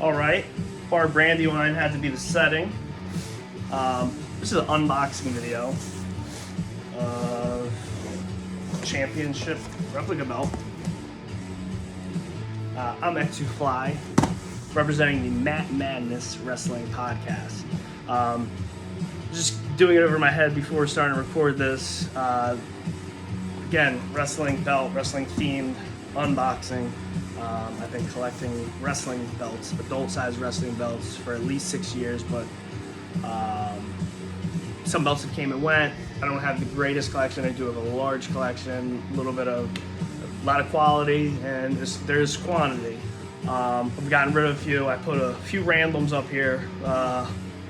all right. Bar Brandywine had to be the setting. This is an unboxing video of championship replica belt. I'm X2Fly, representing the Matt Madness Wrestling Podcast. Just doing it over my head before starting to record this. Again, wrestling belt, wrestling themed unboxing. I've been collecting wrestling belts, adult-sized wrestling belts, for at least 6 years, but some belts have came and went. I don't have the greatest collection. I do have a large collection, a lot of quality, and there's quantity. I've gotten rid of a few. I put a few randoms up here.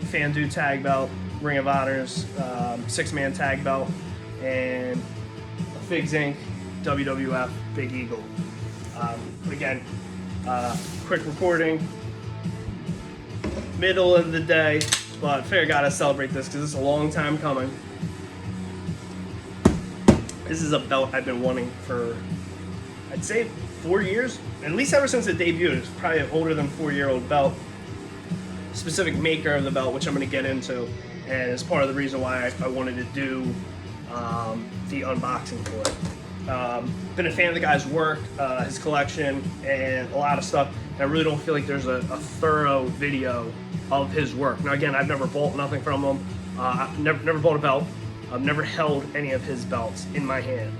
Fandu tag belt, Ring of Honor's 6-man tag belt, and a Figs Inc. WWF Big Eagle. But again, quick recording, middle of the day, but figure I gotta celebrate this because it's a long time coming. This is a belt I've been wanting for, I'd say, 4 years, at least ever since it debuted. It's probably an older than 4-year-old belt. Specific maker of the belt, which I'm going to get into, and it's part of the reason why I wanted to do the unboxing for it. Been a fan of the guy's work, his collection, and a lot of stuff, and I really don't feel like there's a thorough video of his work. Now again, I've never bought nothing from him. I've never bought a belt. I've never held any of his belts in my hand.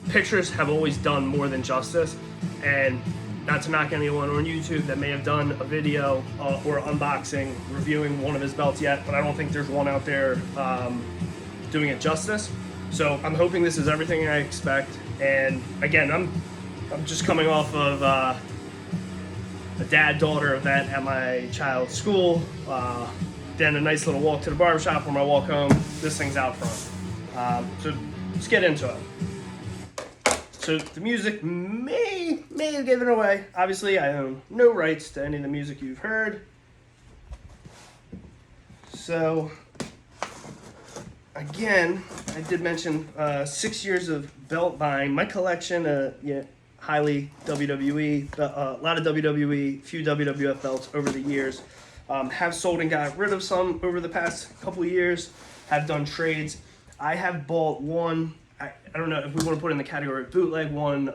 Pictures have always done more than justice, and not to knock anyone on YouTube that may have done a video or unboxing reviewing one of his belts yet, but I don't think there's one out there doing it justice. So I'm hoping this is everything I expect. And again, I'm just coming off of a dad-daughter event at my child's school. Then a nice little walk to the barbershop. On my walk home, this thing's out front. So let's get into it. So the music may have given away. Obviously, I own no rights to any of the music you've heard. So, again, I did mention 6 years of belt buying. My collection, highly WWE, a lot of WWE, few WWF belts over the years. Have sold and got rid of some over the past couple of years. Have done trades. I have bought one. I don't know if we want to put it in the category of bootleg one,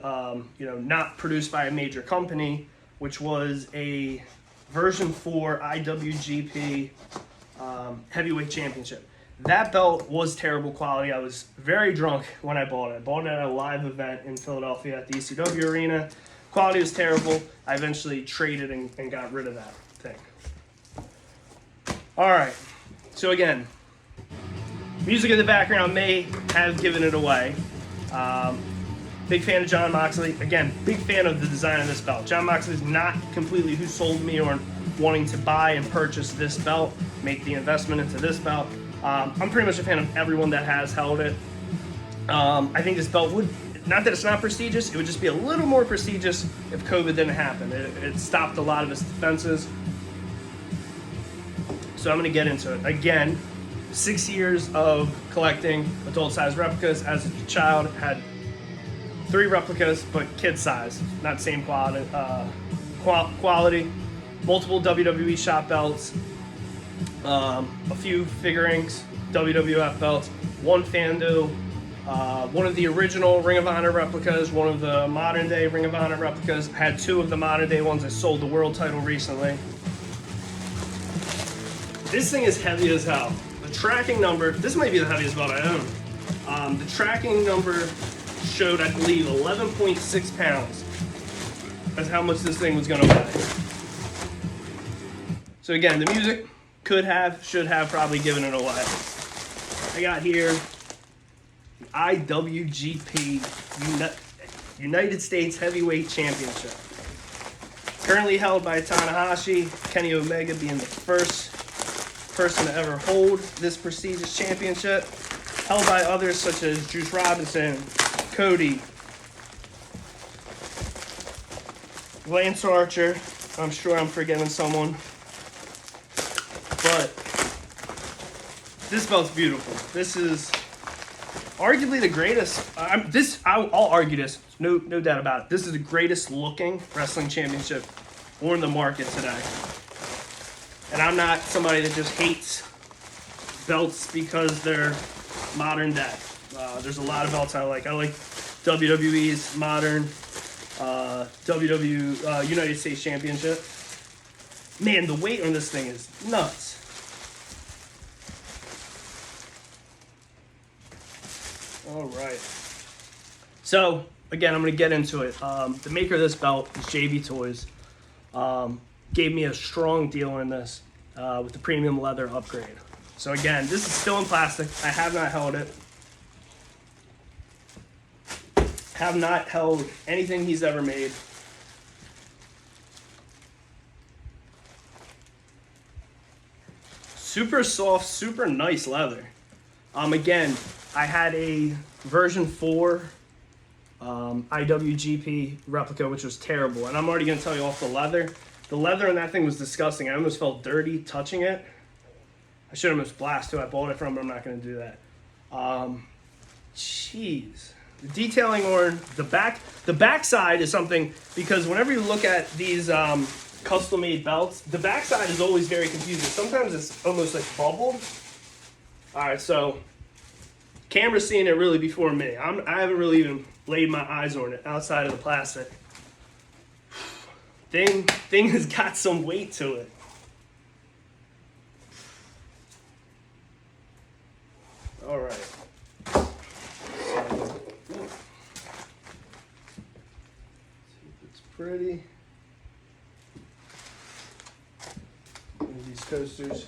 not produced by a major company, which was a version 4 IWGP Heavyweight Championship. That belt was terrible quality. I was very drunk when I bought it. I bought it at a live event in Philadelphia at the ECW Arena. Quality was terrible. I eventually traded and got rid of that thing. All right, so again, music in the background may have given it away. Big fan of John Moxley. Again, big fan of the design of this belt. John Moxley is not completely who sold me on wanting to buy and purchase this belt, make the investment into this belt. I'm pretty much a fan of everyone that has held it. I think this belt would, not that it's not prestigious, it would just be a little more prestigious if COVID didn't happen. It stopped a lot of its defenses. So I'm going to get into it. Again, 6 years of collecting adult-sized replicas. As a child, had 3 replicas, but kid size, not same quality. Multiple WWE shop belts, a few figurines, WWF belts, one Fandu, one of the original Ring of Honor replicas, one of the modern-day Ring of Honor replicas. Had 2 of the modern-day ones. I sold the world title recently. This thing is heavy as hell. The tracking number, this might be the heaviest belt I own. The tracking number showed, I believe, 11.6 pounds. That's how much this thing was going to weigh. So again, the music should have probably given it away. I got here the IWGP United States Heavyweight Championship. Currently held by Tanahashi, Kenny Omega being the first person to ever hold this prestigious championship, held by others such as Juice Robinson, Cody, Lance Archer. I'm sure I'm forgetting someone, but this belt's beautiful. This is arguably the greatest. I'll argue this, no doubt about it. This is the greatest looking wrestling championship or in the market today. And I'm not somebody that just hates belts because they're modern day. There's a lot of belts I like. I like WWE's modern United States Championship. Man, the weight on this thing is nuts. All right. So, again, I'm going to get into it. The maker of this belt is JB Toys. Gave me a strong deal in this with the premium leather upgrade. So, again, this is still in plastic. I have not held it. Have not held anything he's ever made. Super soft, super nice leather. Again, I had a version 4 IWGP replica, which was terrible. And I'm already going to tell you off the leather. The leather in that thing was disgusting. I almost felt dirty touching it. I should have almost blasted who I bought it from, but I'm not going to do that. Jeez. The detailing on the back side is something, because whenever you look at these custom-made belts, the back side is always very confusing. Sometimes it's almost like bubbled. All right, so camera's seeing it really before me. I haven't really even laid my eyes on it outside of the plastic. Thing has got some weight to it. All right. It's pretty. These coasters.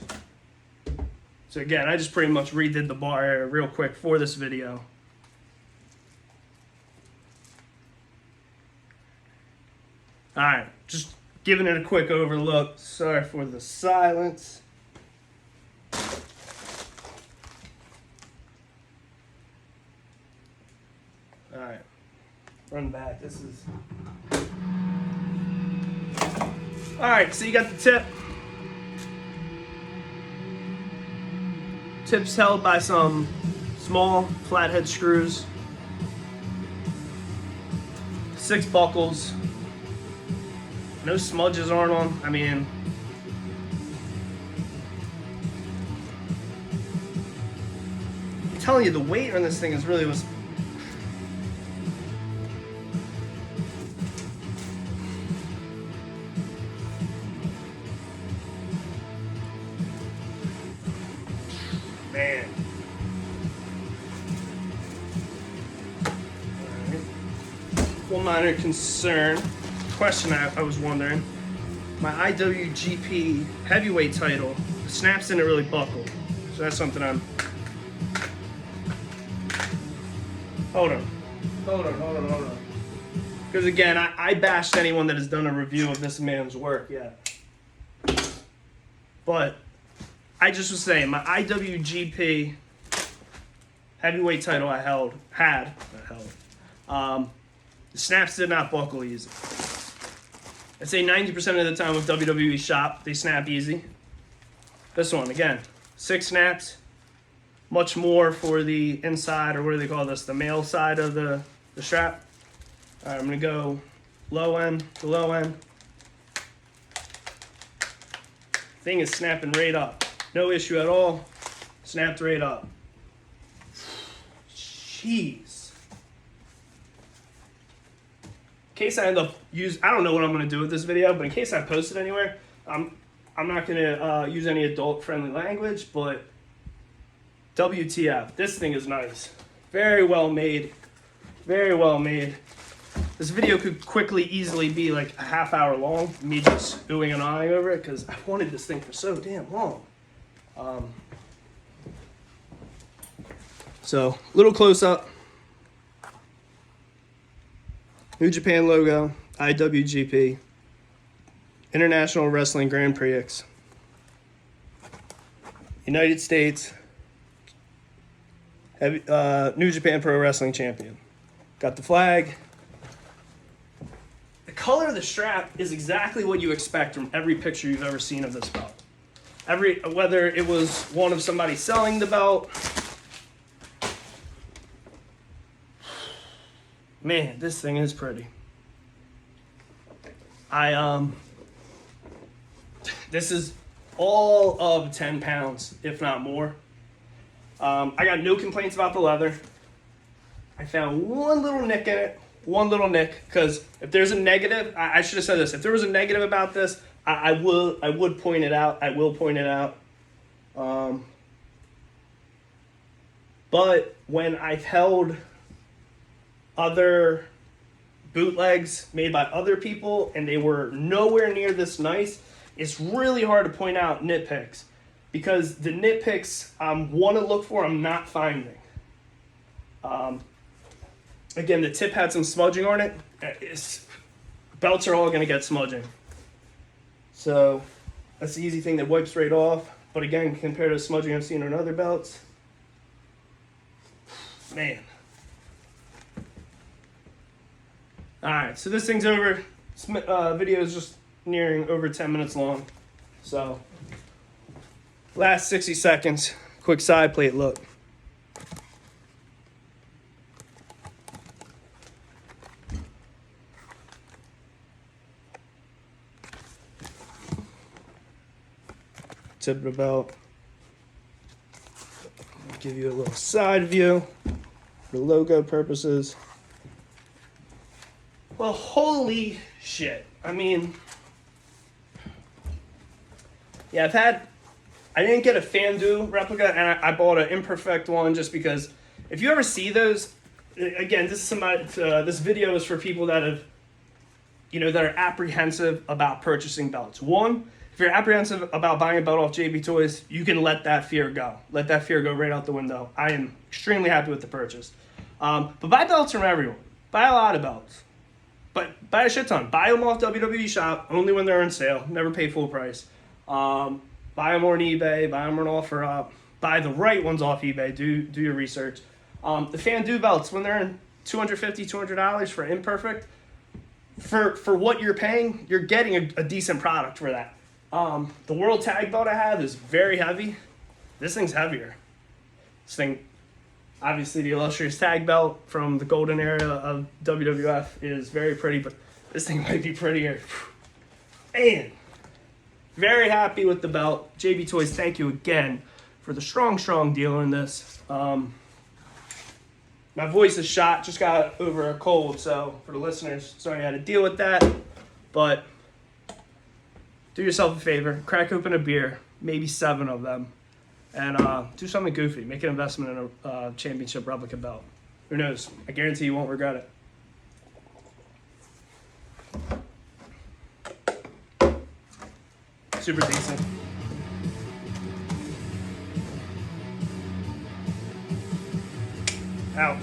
So again, I just pretty much redid the bar area real quick for this video. Alright, just giving it a quick overlook. Sorry for the silence. Alright, run back. This is... Alright, so you got the tip. Tip's held by some small flathead screws. 6 buckles. No smudges on them. I mean, I'm telling you, the weight on this thing is really was. Man. All right. One minor concern. Question I was wondering. My IWGP heavyweight title, the snaps didn't really buckle. So that's something I'm... Hold on. Because again, I bashed anyone that has done a review of this man's work yet. But I just was saying, my IWGP heavyweight title the snaps did not buckle easy. I'd say 90% of the time with WWE shop, they snap easy. This one, again, 6 snaps. Much more for the inside, or what do they call this? The male side of the strap. All right, I'm going to go low end to low end. Thing is snapping right up. No issue at all. Snapped right up. Jeez. In case I end up I don't know what I'm going to do with this video, but in case I post it anywhere, I'm not going to use any adult-friendly language, but WTF, this thing is nice. Very well made. Very well made. This video could easily be like a half hour long, me just oohing and eyeing over it, because I've wanted this thing for so damn long. So, little close-up. New Japan logo, IWGP, International Wrestling Grand Prix, United States, New Japan Pro Wrestling Champion. Got the flag. The color of the strap is exactly what you expect from every picture you've ever seen of this belt. Whether it was one of somebody selling the belt. Man, this thing is pretty. This is all of 10 pounds, if not more. I got no complaints about the leather. I found one little nick in it. One little nick, because if there's a negative, I should have said this. If there was a negative about this, I would point it out. I will point it out. But when I've held other bootlegs made by other people and they were nowhere near this nice, it's really hard to point out nitpicks, because the nitpicks I want to look for, I'm not finding. Again, the tip had some smudging on it. Belts are all going to get smudging. So that's the easy thing that wipes right off. But again, compared to the smudging I've seen on other belts, man. Alright, so this thing's over. This video is just nearing over 10 minutes long. So, last 60 seconds. Quick side plate look. Tip of the belt. Give you a little side view for logo purposes. Well, holy shit. I mean, yeah, I didn't get a Fandu replica, and I bought an imperfect one just because if you ever see those, again, this video is for people that have, that are apprehensive about purchasing belts. One, if you're apprehensive about buying a belt off JB Toys, you can let that fear go. Let that fear go right out the window. I am extremely happy with the purchase. But buy belts from everyone. Buy a lot of belts. But buy a shit ton. Buy them off WWE Shop only when they're on sale. Never pay full price. Buy them on eBay. Buy them on OfferUp. Buy the right ones off eBay. Do your research. The Fandu belts, when they're in $250, $200 for imperfect, for what you're paying, you're getting a decent product for that. The World Tag belt I have is very heavy. This thing's heavier. This thing, obviously the illustrious tag belt from the golden era of WWF is very pretty, but this thing might be prettier. Man, very happy with the belt. JB Toys, thank you again for the strong deal on this. My voice is shot, just got over a cold, so for the listeners, sorry I had to deal with that, but do yourself a favor, crack open a beer, maybe 7 of them, and do something goofy. Make an investment in a championship replica belt. Who knows? I guarantee you won't regret it. Super decent. Out.